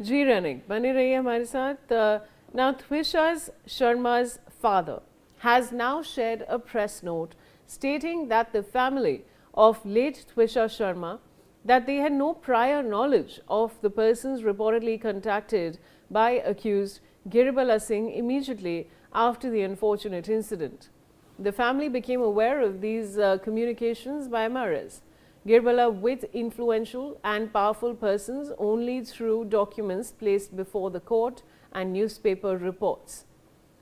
जी रनिक बने रहिए हमारे साथ. Now Twisha Sharma's father has now shared a press note stating that the family of late Twisha Sharma that they had no prior knowledge of the persons reportedly contacted by accused Giribala Singh immediately after the unfortunate incident. The family became aware of these communications by Maris Girbala with influential and powerful persons only through documents placed before the court and newspaper reports.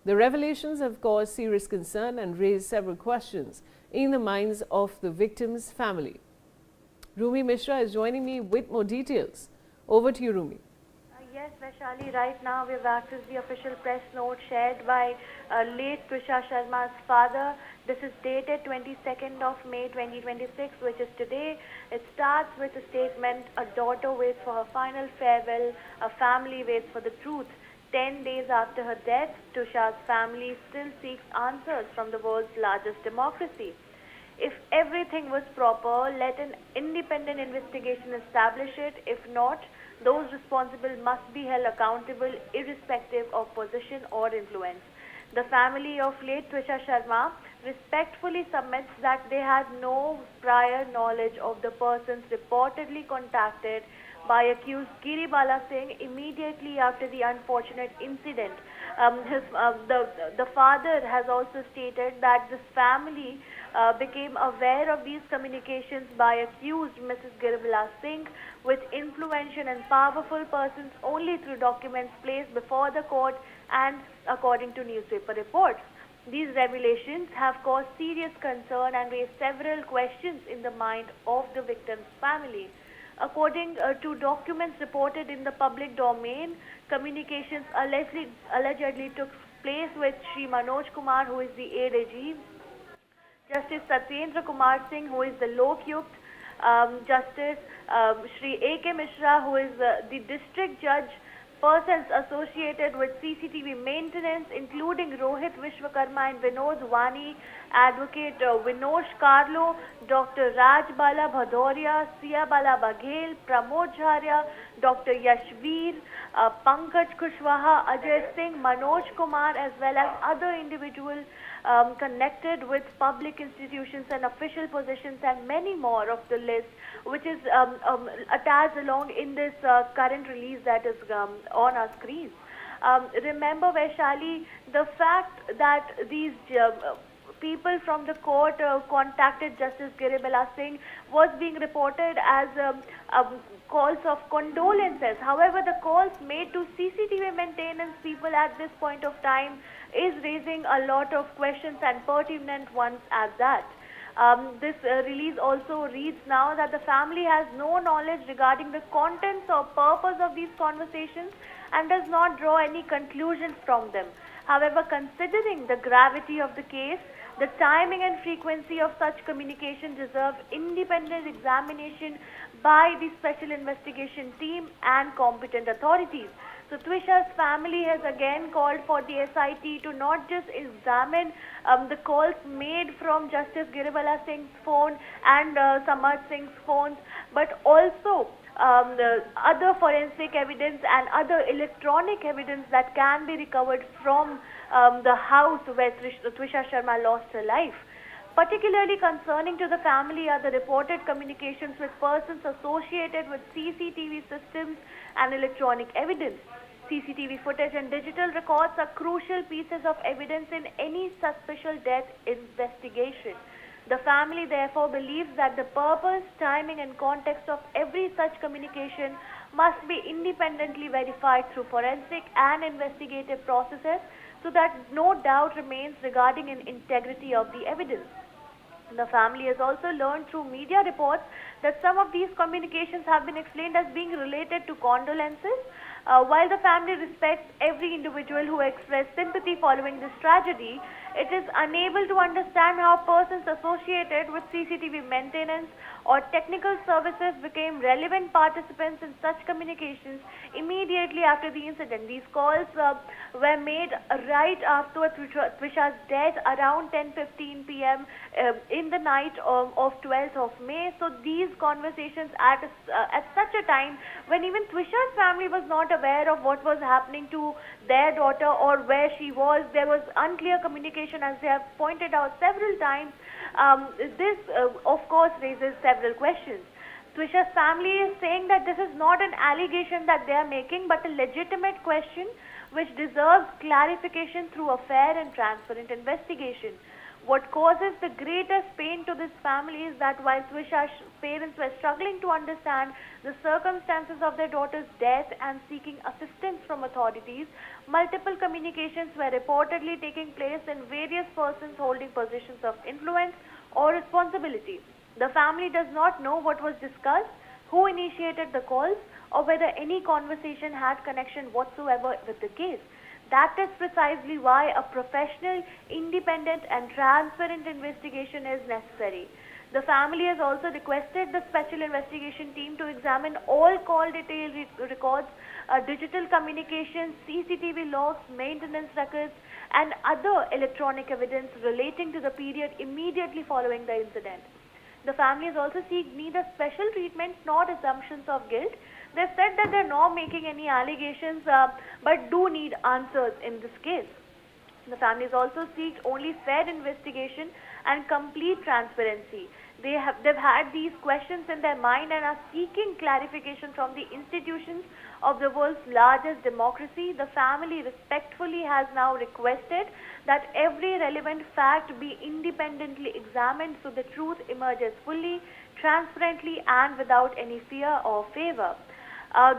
The revelations have caused serious concern and raised several questions in the minds of the victim's family. Rumi Mishra is joining me with more details. Over to you, Rumi. Yes, Vaishali, right now we've accessed the official press note shared by late Twisha Sharma's father. This is dated 22nd of May 2026, which is today. It starts with a statement, a daughter waits for her final farewell, a family waits for the truth. 10 days after her death, Tusha's family still seeks answers from the world's largest democracy. If everything was proper, let an independent investigation establish it. If not, those responsible must be held accountable irrespective of position or influence. The family of late Twisha Sharma respectfully submits that they had no prior knowledge of the persons reportedly contacted by accused Giribala Singh immediately after the unfortunate incident. The father has also stated that this family became aware of these communications by accused Mrs. Giribala Singh with influential and powerful persons only through documents placed before the court and according to newspaper reports. These revelations have caused serious concern and raised several questions in the mind of the victim's family. According to documents reported in the public domain, communications allegedly took place with Sri Manoj Kumar, who is the ADG, Justice Satyendra Kumar Singh, who is the Lokyukt, Justice Sri A.K. Mishra, who is the District Judge, persons associated with CCTV maintenance, including Rohit Vishwakarma and Vinod Wani, Advocate Vinosh Carlo, Dr. Raj Bala Bhadoria, Sia Bala Baghel, Pramod Jharia, Dr. Yashveer, Pankaj Kushwaha, Ajay Singh, Manoj Kumar, as well as other individuals connected with public institutions and official positions, and many more of the list, which is attached along in this current release that is on our screens. Remember, Vaishali, the fact that these people from the court contacted Justice Giribala Singh was being reported as calls of condolences. However, the calls made to CCTV maintenance people at this point of time is raising a lot of questions and pertinent ones at that. This release also reads now that the family has no knowledge regarding the contents or purpose of these conversations and does not draw any conclusions from them. However, considering the gravity of the case, the timing and frequency of such communication deserve independent examination by the Special Investigation Team and competent authorities. So Twisha's family has again called for the SIT to not just examine the calls made from Justice Giribala Singh's phone and Samaj Singh's phones, but also the other forensic evidence and other electronic evidence that can be recovered from the house where Twisha Sharma lost her life. Particularly concerning to the family are the reported communications with persons associated with CCTV systems and electronic evidence. CCTV footage and digital records are crucial pieces of evidence in any suspicious death investigation. The family therefore believes that the purpose, timing and context of every such communication must be independently verified through forensic and investigative processes so that no doubt remains regarding the integrity of the evidence. The family has also learned through media reports that some of these communications have been explained as being related to condolences. While the family respects every individual who expressed sympathy following this tragedy, it is unable to understand how persons associated with CCTV maintenance or technical services became relevant participants in such communications immediately after the incident. These calls were made right after Twisha's death around 10:15 p.m. In the night of 12th of May. So these conversations at such a time when even Twisha's family was not aware of what was happening to their daughter or where she was. There was unclear communication, as they have pointed out several times. This, of course, raises several questions. Twisha's family is saying that this is not an allegation that they are making, but a legitimate question which deserves clarification through a fair and transparent investigation. What causes the greatest pain to this family is that while Twisha's parents were struggling to understand the circumstances of their daughter's death and seeking assistance from authorities, multiple communications were reportedly taking place in various persons holding positions of influence or responsibility. The family does not know what was discussed, who initiated the calls, or whether any conversation had connection whatsoever with the case. That is precisely why a professional, independent and transparent investigation is necessary. The family has also requested the Special Investigation Team to examine all call detail records, digital communications, CCTV logs, maintenance records and other electronic evidence relating to the period immediately following the incident. The families also seek neither special treatment nor assumptions of guilt. They've said that they're not making any allegations but do need answers in this case. The families also seek only fair investigation and complete transparency. They've had these questions in their mind and are seeking clarification from the institutions of the world's largest democracy. The family respectfully has now requested that every relevant fact be independently examined so the truth emerges fully, transparently and without any fear or favor.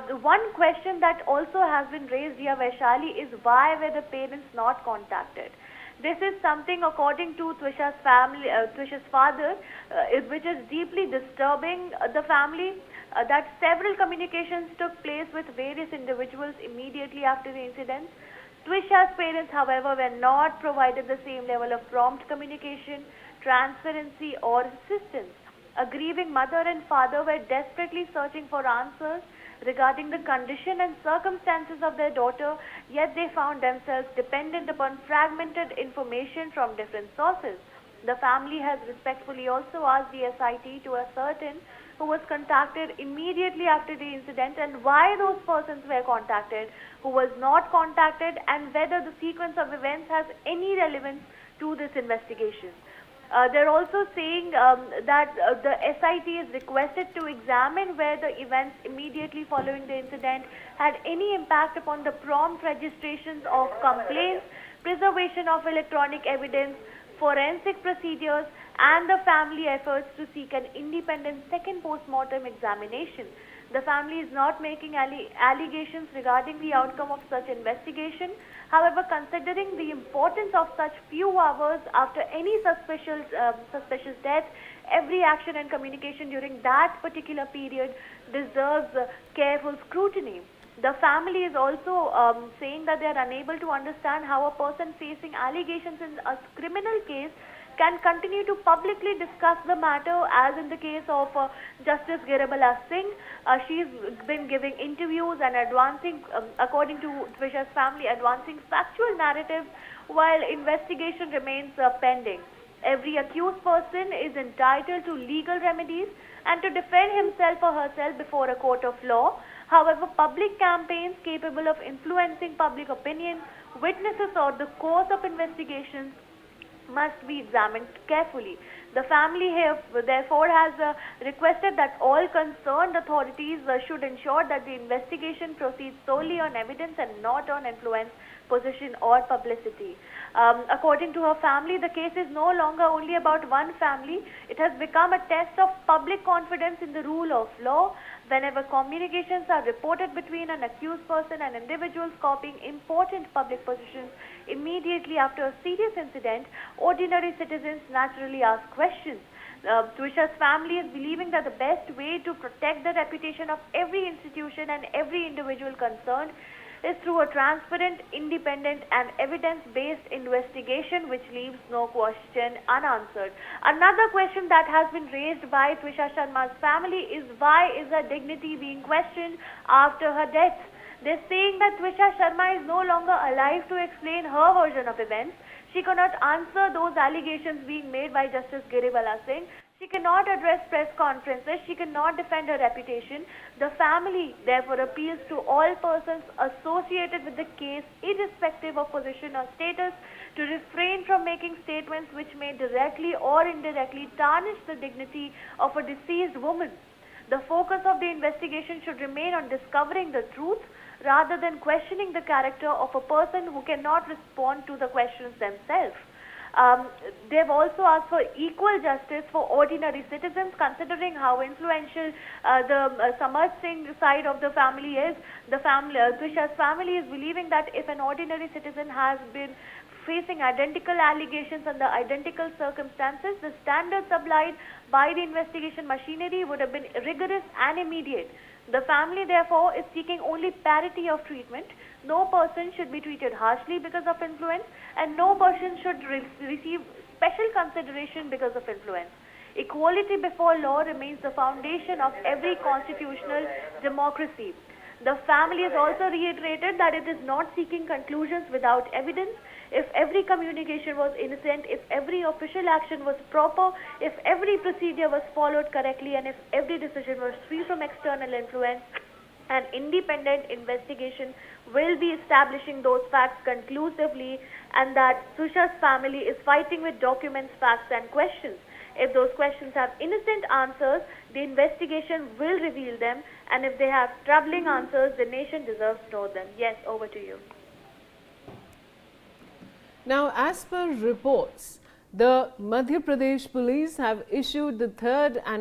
The one question that also has been raised here, Vaishali, is why were the parents not contacted? This is something, according to Twisha's family, Twisha's father, which is deeply disturbing the family. That several communications took place with various individuals immediately after the incident. Twisha's parents, however, were not provided the same level of prompt communication, transparency, or assistance. A grieving mother and father were desperately searching for answers regarding the condition and circumstances of their daughter, yet they found themselves dependent upon fragmented information from different sources. The family has respectfully also asked the SIT to ascertain who was contacted immediately after the incident and why those persons were contacted, who was not contacted, and whether the sequence of events has any relevance to this investigation. They're also saying that the SIT is requested to examine where the events immediately following the incident had any impact upon the prompt registrations of complaints, preservation of electronic evidence, forensic procedures, and the family efforts to seek an independent second post-mortem examination. The family is not making allegations regarding the outcome of such investigation. However, considering the importance of such few hours after any suspicious death, every action and communication during that particular period deserves careful scrutiny. The family is also saying that they are unable to understand how a person facing allegations in a criminal case can continue to publicly discuss the matter, as in the case of Justice Girabala Singh. She's been giving interviews and advancing, according to Twisha's family, advancing factual narratives while investigation remains pending. Every accused person is entitled to legal remedies and to defend himself or herself before a court of law. However, public campaigns capable of influencing public opinion, witnesses, or the course of investigations must be examined carefully. The family here therefore has requested that all concerned authorities should ensure that the investigation proceeds solely on evidence and not on influence, position or publicity. According to her family, the case is no longer only about one family. It has become a test of public confidence in the rule of law. Whenever communications are reported between an accused person and individuals copying important public positions immediately after a serious incident, ordinary citizens naturally ask questions. Twisha's family is believing that the best way to protect the reputation of every institution and every individual concerned is through a transparent, independent and evidence-based investigation which leaves no question unanswered. Another question that has been raised by Twisha Sharma's family is why is her dignity being questioned after her death? They're saying that Twisha Sharma is no longer alive to explain her version of events. She cannot answer those allegations being made by Justice Giribala Singh. She cannot address press conferences. She cannot defend her reputation. The family therefore appeals to all persons associated with the case, irrespective of position or status, to refrain from making statements which may directly or indirectly tarnish the dignity of a deceased woman. The focus of the investigation should remain on discovering the truth rather than questioning the character of a person who cannot respond to the questions themselves. They've also asked for equal justice for ordinary citizens, considering how influential the Samaj Singh side of the family is. Twisha's family is believing that if an ordinary citizen has been facing identical allegations under identical circumstances, the standards applied by the investigation machinery would have been rigorous and immediate. The family, therefore, is seeking only parity of treatment. No person should be treated harshly because of influence, and no person should receive special consideration because of influence. Equality before law remains the foundation of every constitutional democracy. The family has also reiterated that it is not seeking conclusions without evidence. If every communication was innocent, if every official action was proper, if every procedure was followed correctly, and if every decision was free from external influence, an independent investigation will be establishing those facts conclusively, and that Twisha's family is fighting with documents, facts and questions. If those questions have innocent answers, the investigation will reveal them, and if they have troubling answers, the nation deserves to know them. Yes, over to you. Now, as per reports, the Madhya Pradesh police have issued the third and